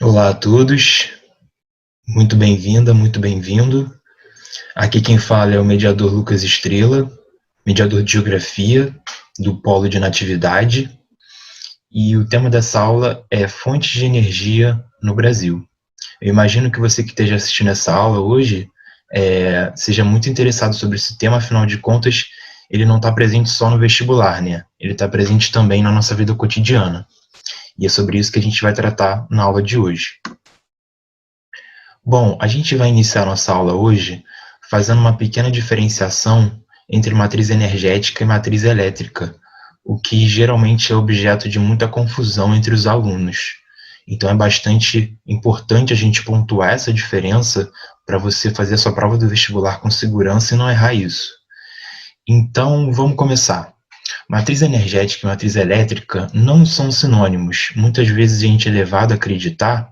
Olá a todos, muito bem-vinda, muito bem-vindo. Aqui quem fala é o mediador Lucas Estrela, mediador de Geografia do Polo de Natividade, e o tema dessa aula é fontes de energia no Brasil. Eu imagino que você que esteja assistindo essa aula hoje seja muito interessado sobre esse tema, afinal de contas, ele não está presente só no vestibular, né? Ele está presente também na nossa vida cotidiana. E é sobre isso que a gente vai tratar na aula de hoje. Bom, a gente vai iniciar nossa aula hoje fazendo uma pequena diferenciação entre matriz energética e matriz elétrica, o que geralmente é objeto de muita confusão entre os alunos. Então é bastante importante a gente pontuar essa diferença para você fazer a sua prova do vestibular com segurança e não errar isso. Então, vamos começar. Matriz energética e matriz elétrica não são sinônimos. Muitas vezes a gente é levado a acreditar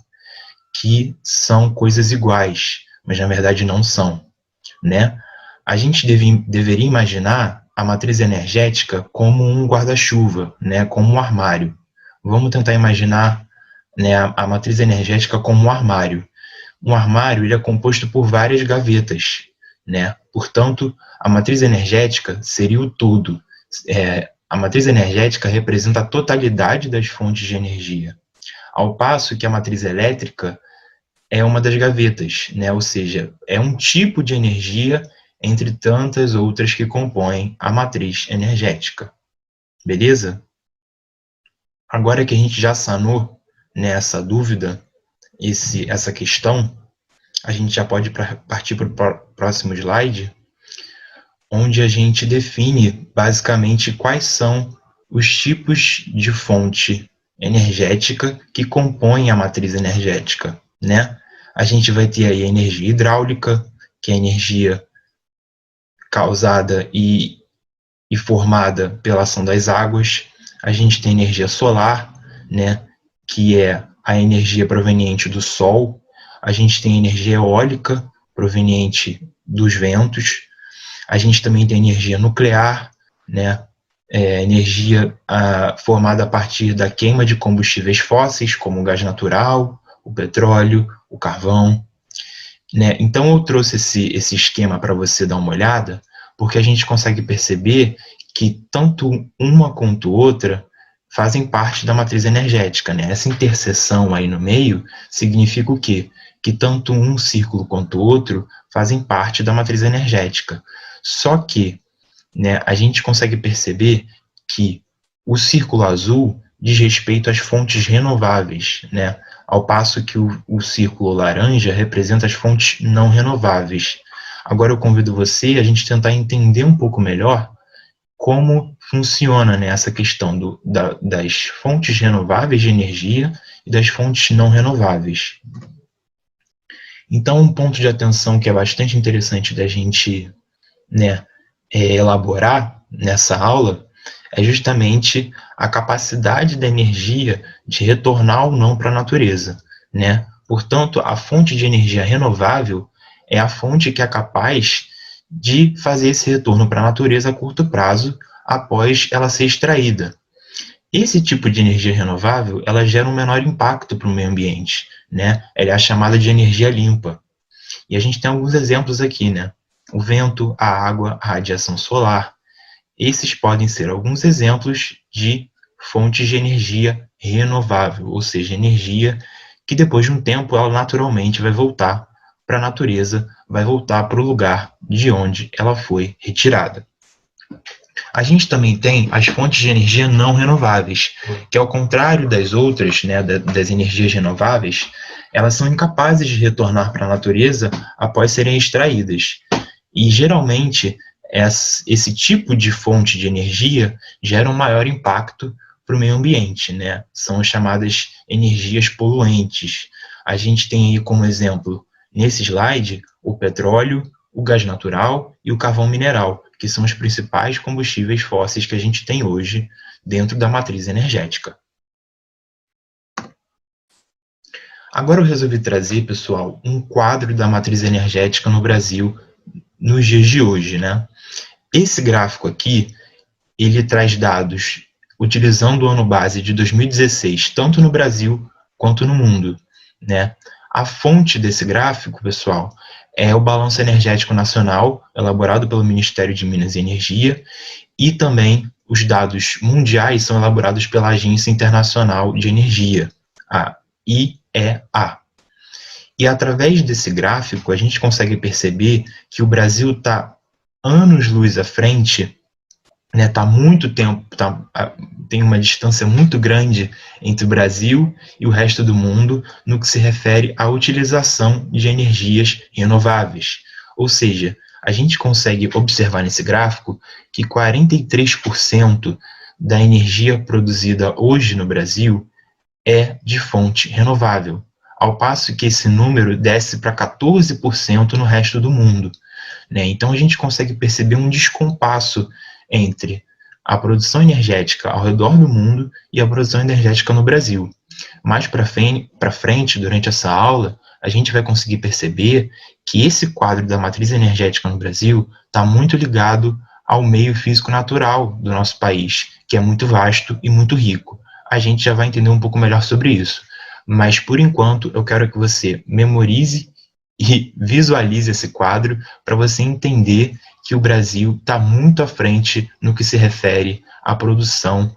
que são coisas iguais, mas na verdade não são, né? A gente deveria imaginar a matriz energética como um guarda-chuva, né? Como um armário. Vamos tentar imaginar, né, a matriz energética como um armário. Um armário ele é composto por várias gavetas, né? Portanto, a matriz energética seria o todo. A matriz energética representa a totalidade das fontes de energia, ao passo que a matriz elétrica é uma das gavetas, né? Ou seja, é um tipo de energia entre tantas outras que compõem a matriz energética. Beleza? Agora que a gente já sanou nessa dúvida, essa questão, a gente já pode partir para o próximo slide, onde a gente define basicamente quais são os tipos de fonte energética que compõem a matriz energética, né? A gente vai ter aí a energia hidráulica, que é a energia causada e formada pela ação das águas. A gente tem a energia solar, né, que é a energia proveniente do sol. A gente tem a energia eólica, proveniente dos ventos. A gente também tem a energia nuclear, né, energia formada a partir da queima de combustíveis fósseis, como o gás natural, o petróleo, o carvão, né? Então eu trouxe esse esquema para você dar uma olhada, porque a gente consegue perceber que tanto uma quanto outra fazem parte da matriz energética, né? Essa interseção aí no meio significa o quê? Que tanto um círculo quanto o outro fazem parte da matriz energética. Só que, né, a gente consegue perceber que o círculo azul diz respeito às fontes renováveis, né? Ao passo que o círculo laranja representa as fontes não renováveis. Agora eu convido você a gente tentar entender um pouco melhor como funciona, né, essa questão das fontes renováveis de energia e das fontes não renováveis. Então, um ponto de atenção que é bastante interessante da gente, né, elaborar nessa aula é justamente a capacidade da energia de retornar ou não para a natureza, né? Portanto, a fonte de energia renovável é a fonte que é capaz de fazer esse retorno para a natureza a curto prazo após ela ser extraída. Esse tipo de energia renovável, ela gera um menor impacto para o meio ambiente, né? Ela é a chamada de energia limpa. E a gente tem alguns exemplos aqui, né? O vento, a água, a radiação solar. Esses podem ser alguns exemplos de fontes de energia renovável, ou seja, energia que depois de um tempo ela naturalmente vai voltar para a natureza, vai voltar para o lugar de onde ela foi retirada. A gente também tem as fontes de energia não renováveis, que ao contrário das outras, né, das energias renováveis, elas são incapazes de retornar para a natureza após serem extraídas. E geralmente esse tipo de fonte de energia gera um maior impacto para o meio ambiente, né? São as chamadas energias poluentes. A gente tem aí como exemplo, nesse slide, o petróleo, o gás natural e o carvão mineral, que são os principais combustíveis fósseis que a gente tem hoje dentro da matriz energética. Agora eu resolvi trazer, pessoal, um quadro da matriz energética no Brasil nos dias de hoje, né? Esse gráfico aqui, ele traz dados utilizando o ano base de 2016, tanto no Brasil quanto no mundo. né? A fonte desse gráfico, pessoal, é o Balanço Energético Nacional, elaborado pelo Ministério de Minas e Energia, e também os dados mundiais são elaborados pela Agência Internacional de Energia, a IEA. E através desse gráfico, a gente consegue perceber que o Brasil está anos-luz à frente, né, tá muito tempo, tem uma distância muito grande entre o Brasil e o resto do mundo no que se refere à utilização de energias renováveis. Ou seja, a gente consegue observar nesse gráfico que 43% da energia produzida hoje no Brasil é de fonte renovável, ao passo que esse número desce para 14% no resto do mundo, né? Então a gente consegue perceber um descompasso entre a produção energética ao redor do mundo e a produção energética no Brasil. Mais para frente, durante essa aula, a gente vai conseguir perceber que esse quadro da matriz energética no Brasil está muito ligado ao meio físico-natural do nosso país, que é muito vasto e muito rico. A gente já vai entender um pouco melhor sobre isso. Mas, por enquanto, eu quero que você memorize e visualize esse quadro para você entender que o Brasil está muito à frente no que se refere à produção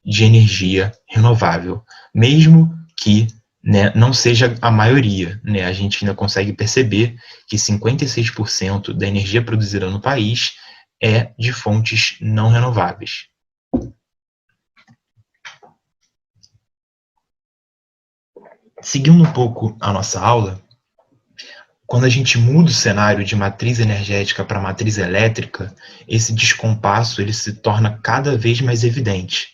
de energia renovável, mesmo que, né, não seja a maioria, né, a gente ainda consegue perceber que 56% da energia produzida no país é de fontes não renováveis. Seguindo um pouco a nossa aula, quando a gente muda o cenário de matriz energética para matriz elétrica, esse descompasso ele se torna cada vez mais evidente.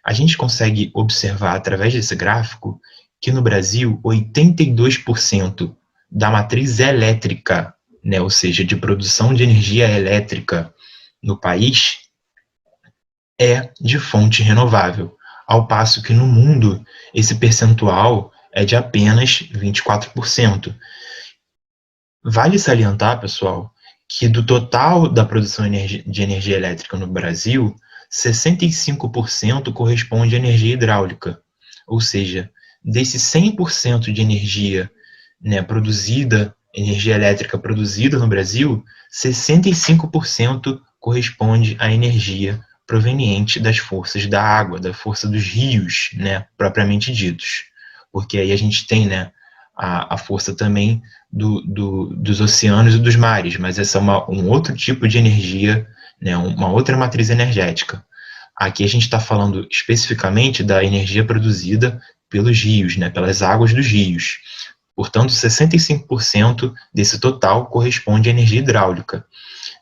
A gente consegue observar através desse gráfico que no Brasil 82% da matriz elétrica, né, ou seja, de produção de energia elétrica no país, é de fonte renovável, ao passo que no mundo esse percentual é de apenas 24%. Vale salientar, pessoal, que do total da produção de energia elétrica no Brasil, 65% corresponde à energia hidráulica, ou seja, desse 100% de energia, né, produzida, energia elétrica produzida no Brasil, 65% corresponde à energia proveniente das forças da água, da força dos rios, né, propriamente ditos. Porque aí a gente tem, né, a força também dos oceanos e dos mares, mas essa é um outro tipo de energia, né, uma outra matriz energética. Aqui a gente está falando especificamente da energia produzida pelos rios, né, pelas águas dos rios. Portanto, 65% desse total corresponde à energia hidráulica,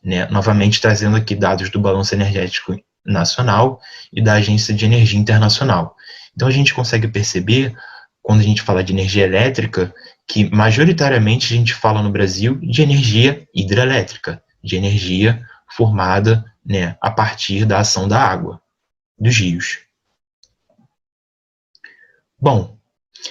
né, novamente trazendo aqui dados do Balanço Energético Nacional e da Agência de Energia Internacional. Então a gente consegue perceber, quando a gente fala de energia elétrica, que majoritariamente a gente fala no Brasil de energia hidrelétrica, de energia formada, né, a partir da ação da água, dos rios. Bom,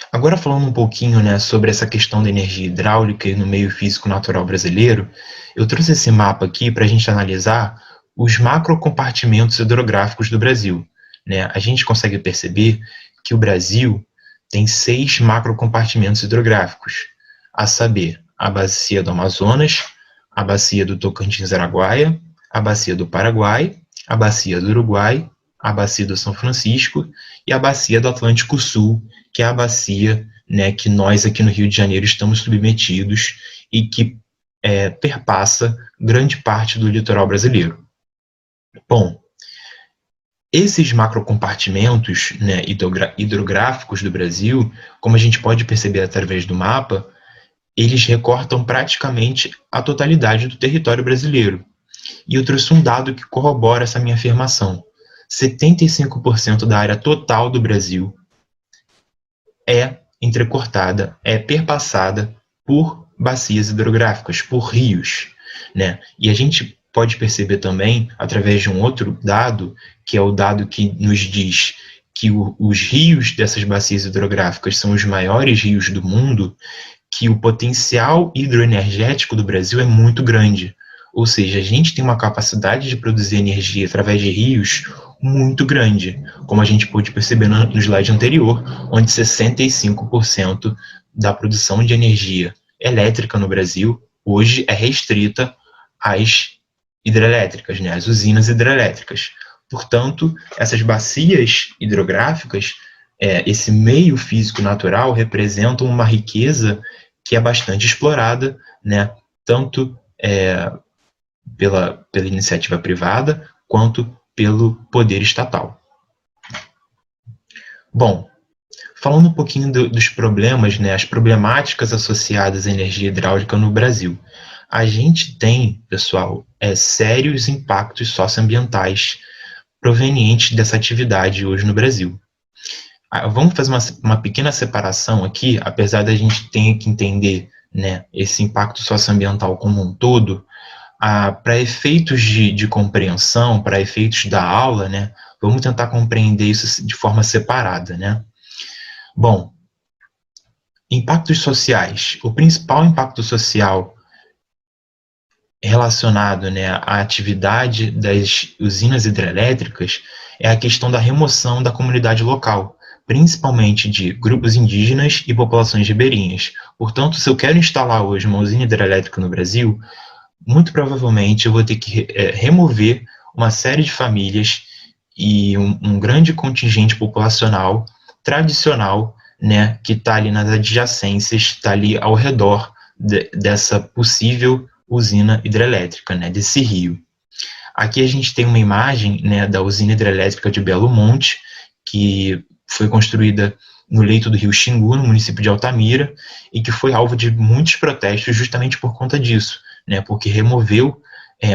agora falando um pouquinho, né, sobre essa questão da energia hidráulica no meio físico natural brasileiro, eu trouxe esse mapa aqui para a gente analisar os macrocompartimentos hidrográficos do Brasil, né? A gente consegue perceber que o Brasil tem 6 macrocompartimentos hidrográficos, a saber, a bacia do Amazonas, a bacia do Tocantins-Araguaia, a bacia do Paraguai, a bacia do Uruguai, a bacia do São Francisco e a bacia do Atlântico Sul, que é a bacia, né, que nós aqui no Rio de Janeiro estamos submetidos e que perpassa grande parte do litoral brasileiro. Bom, esses macrocompartimentos, né, hidrográficos do Brasil, como a gente pode perceber através do mapa, eles recortam praticamente a totalidade do território brasileiro. E eu trouxe um dado que corrobora essa minha afirmação. 75% da área total do Brasil é entrecortada, é perpassada por bacias hidrográficas, por rios, né? E a gente pode perceber também, através de um outro dado, que é o dado que nos diz que os rios dessas bacias hidrográficas são os maiores rios do mundo, que o potencial hidroenergético do Brasil é muito grande. Ou seja, a gente tem uma capacidade de produzir energia através de rios muito grande, como a gente pôde perceber no slide anterior, onde 65% da produção de energia elétrica no Brasil hoje é restrita às hidrelétricas, né, às usinas hidrelétricas. Portanto, essas bacias hidrográficas, esse meio físico natural, representam uma riqueza que é bastante explorada, né, tanto pela iniciativa privada quanto pelo poder estatal. Bom, falando um pouquinho dos problemas, né, as problemáticas associadas à energia hidráulica no Brasil. A gente tem, pessoal, sérios impactos socioambientais provenientes dessa atividade hoje no Brasil. Vamos fazer uma pequena separação aqui, apesar da gente ter que entender, né, esse impacto socioambiental como um todo. Para efeitos de compreensão, para efeitos da aula, né, vamos tentar compreender isso de forma separada, né? Bom, impactos sociais. O principal impacto social relacionado, né, à atividade das usinas hidrelétricas é a questão da remoção da comunidade local, principalmente de grupos indígenas e populações ribeirinhas. Portanto, se eu quero instalar hoje uma usina hidrelétrica no Brasil, muito provavelmente eu vou ter que remover uma série de famílias e um grande contingente populacional tradicional, né, que está ali nas adjacências, está ali ao redor dessa possível usina hidrelétrica, né, desse rio. Aqui a gente tem uma imagem, né, da usina hidrelétrica de Belo Monte, que foi construída no leito do rio Xingu, no município de Altamira, e que foi alvo de muitos protestos justamente por conta disso, né, porque removeu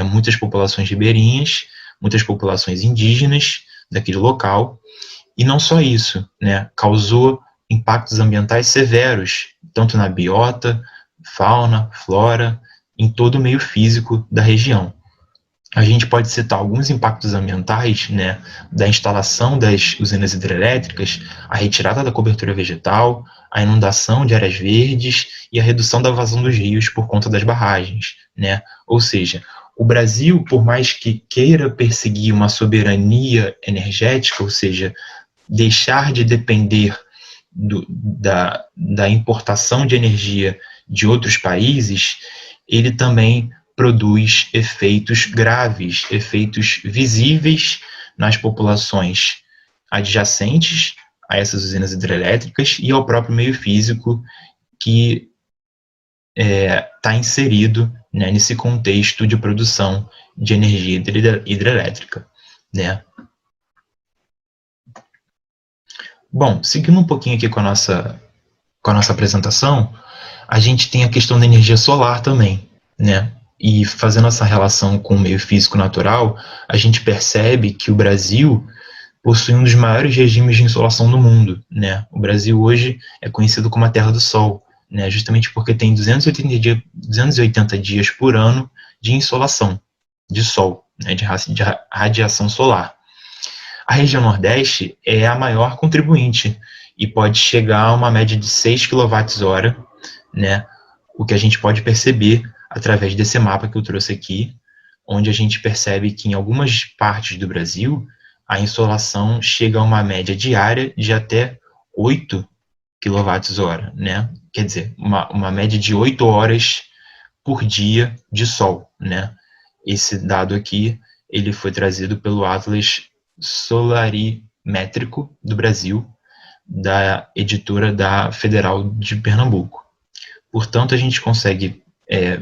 muitas populações ribeirinhas, muitas populações indígenas daquele local, e não só isso, né, causou impactos ambientais severos, tanto na biota, fauna, flora, em todo o meio físico da região. A gente pode citar alguns impactos ambientais, né, da instalação das usinas hidrelétricas, a retirada da cobertura vegetal, a inundação de áreas verdes e a redução da vazão dos rios por conta das barragens, né? Ou seja, o Brasil, por mais que queira perseguir uma soberania energética, ou seja, deixar de depender da importação de energia de outros países, ele também produz efeitos graves, efeitos visíveis nas populações adjacentes a essas usinas hidrelétricas e ao próprio meio físico que está inserido, né, nesse contexto de produção de energia hidrelétrica, né? Bom, seguindo um pouquinho aqui com a nossa apresentação, a gente tem a questão da energia solar também, né? E fazendo essa relação com o meio físico natural, a gente percebe que o Brasil possui um dos maiores regimes de insolação do mundo, né? O Brasil hoje é conhecido como a Terra do Sol, né? Justamente porque tem 280 dias por ano de insolação, de sol, né? De radiação solar. A região Nordeste é a maior contribuinte e pode chegar a uma média de 6 kWh, né? O que a gente pode perceber através desse mapa que eu trouxe aqui, onde a gente percebe que em algumas partes do Brasil a insolação chega a uma média diária de até 8 kWh, né? Quer dizer, uma média de 8 horas por dia de sol, né? Esse dado aqui, ele foi trazido pelo Atlas Solarimétrico do Brasil, da editora da Federal de Pernambuco. Portanto, a gente consegue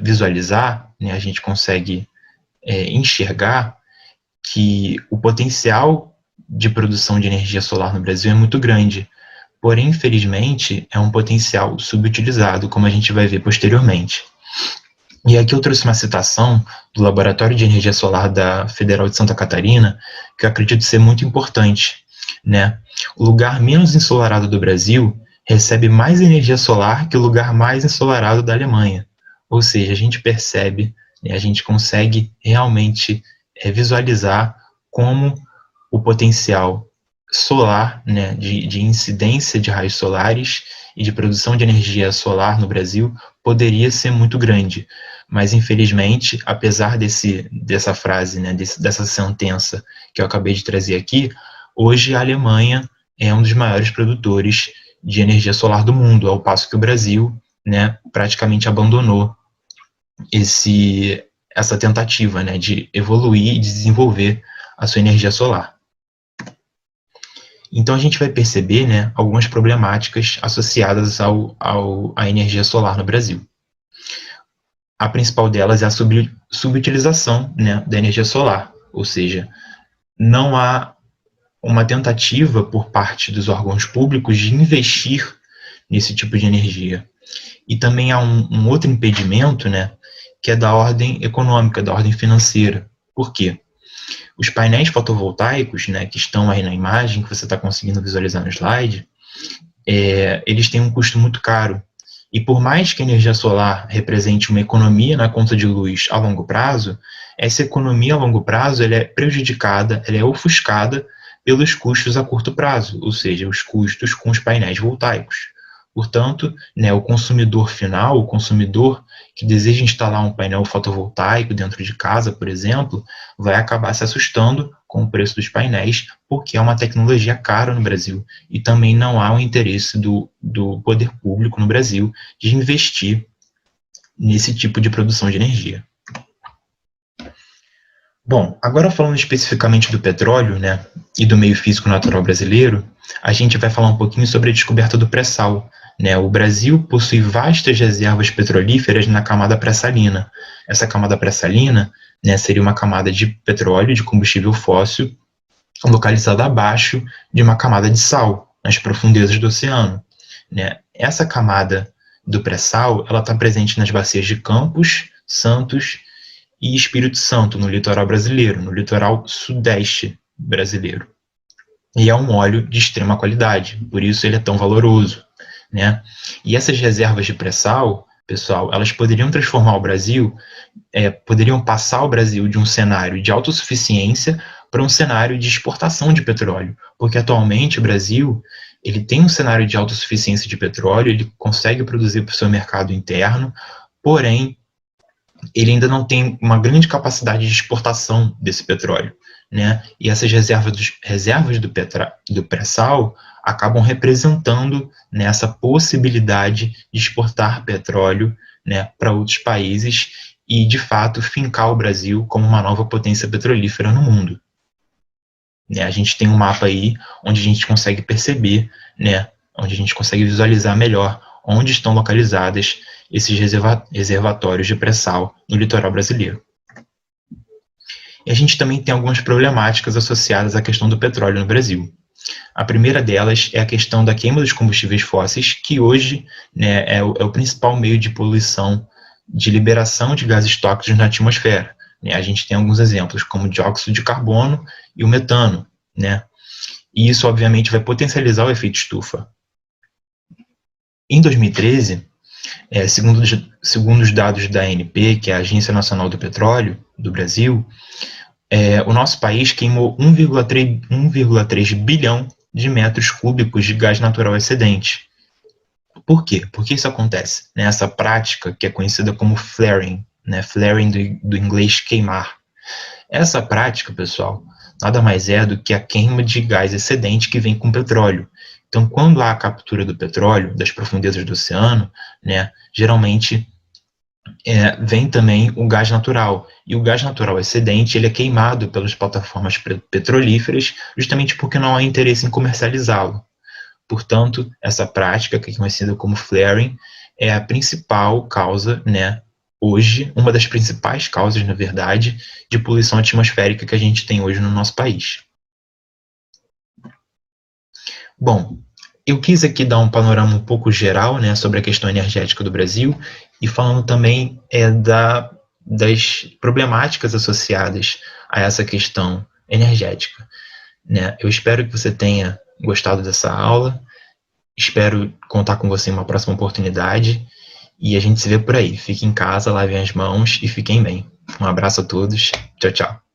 visualizar, né, a gente consegue enxergar que o potencial de produção de energia solar no Brasil é muito grande, porém, infelizmente, é um potencial subutilizado, como a gente vai ver posteriormente. E aqui eu trouxe uma citação do Laboratório de Energia Solar da Federal de Santa Catarina, que eu acredito ser muito importante, né? O lugar menos ensolarado do Brasil recebe mais energia solar que o lugar mais ensolarado da Alemanha. Ou seja, a gente percebe, né, a gente consegue realmente visualizar como o potencial solar, né, de incidência de raios solares e de produção de energia solar no Brasil poderia ser muito grande. Mas, infelizmente, apesar dessa frase, né, dessa sentença que eu acabei de trazer aqui, hoje a Alemanha é um dos maiores produtores de energia solar do mundo, ao passo que o Brasil, né, praticamente abandonou essa tentativa, né, de evoluir e desenvolver a sua energia solar. Então a gente vai perceber, né, algumas problemáticas associadas à energia solar no Brasil. A principal delas é a subutilização, né, da energia solar, ou seja, não há uma tentativa por parte dos órgãos públicos de investir nesse tipo de energia. E também há um outro impedimento, né, que é da ordem econômica, da ordem financeira. Por quê? Os painéis fotovoltaicos, né, que estão aí na imagem, que você está conseguindo visualizar no slide, eles têm um custo muito caro. E por mais que a energia solar represente uma economia na conta de luz a longo prazo, essa economia a longo prazo ela é prejudicada, ela é ofuscada pelos custos a curto prazo, ou seja, os custos com os painéis voltaicos. Portanto, né, o consumidor final, o consumidor que deseja instalar um painel fotovoltaico dentro de casa, por exemplo, vai acabar se assustando com o preço dos painéis, porque é uma tecnologia cara no Brasil e também não há um interesse do poder público no Brasil de investir nesse tipo de produção de energia. Bom, agora falando especificamente do petróleo, né, e do meio físico natural brasileiro, a gente vai falar um pouquinho sobre a descoberta do pré-sal, né? O Brasil possui vastas reservas petrolíferas na camada pré-salina. Essa camada pré-salina, né, seria uma camada de petróleo, de combustível fóssil, localizada abaixo de uma camada de sal, nas profundezas do oceano, né? Essa camada do pré-sal, ela está presente nas bacias de Campos, Santos e Espírito Santo, no litoral brasileiro, no litoral sudeste brasileiro. E é um óleo de extrema qualidade, por isso ele é tão valoroso, né? E essas reservas de pré-sal, pessoal, elas poderiam transformar o Brasil, poderiam passar o Brasil de um cenário de autossuficiência para um cenário de exportação de petróleo, porque atualmente o Brasil ele tem um cenário de autossuficiência de petróleo, ele consegue produzir para o seu mercado interno, porém ele ainda não tem uma grande capacidade de exportação desse petróleo, né? E essas reservas do pré-sal acabam representando, né, essa possibilidade de exportar petróleo, né, para outros países e, de fato, fincar o Brasil como uma nova potência petrolífera no mundo. Né, a gente tem um mapa aí onde a gente consegue perceber, né, onde a gente consegue visualizar melhor onde estão localizadas esses reservatórios de pré-sal no litoral brasileiro. E a gente também tem algumas problemáticas associadas à questão do petróleo no Brasil. A primeira delas é a questão da queima dos combustíveis fósseis, que hoje, né, é o principal meio de poluição, de liberação de gases tóxicos na atmosfera. Né? A gente tem alguns exemplos, como o dióxido de carbono e o metano. Né? E isso, obviamente, vai potencializar o efeito estufa. Em 2013, segundo os dados da ANP, que é a Agência Nacional do Petróleo do Brasil, o nosso país queimou 1,3 bilhão de metros cúbicos de gás natural excedente. Por quê? Por que isso acontece? Essa prática que é conhecida como flaring, né? Flaring do inglês queimar. Essa prática, pessoal, nada mais é do que a queima de gás excedente que vem com petróleo. Então, quando há a captura do petróleo das profundezas do oceano, né, geralmente vem também o gás natural. E o gás natural excedente ele é queimado pelas plataformas petrolíferas justamente porque não há interesse em comercializá-lo. Portanto, essa prática, que é conhecida como flaring, é a principal causa, né, hoje, uma das principais causas, na verdade, de poluição atmosférica que a gente tem hoje no nosso país. Bom, eu quis aqui dar um panorama um pouco geral, né, sobre a questão energética do Brasil e falando também das problemáticas associadas a essa questão energética. Né? Eu espero que você tenha gostado dessa aula, espero contar com você em uma próxima oportunidade e a gente se vê por aí. Fique em casa, lavem as mãos e fiquem bem. Um abraço a todos. Tchau, tchau.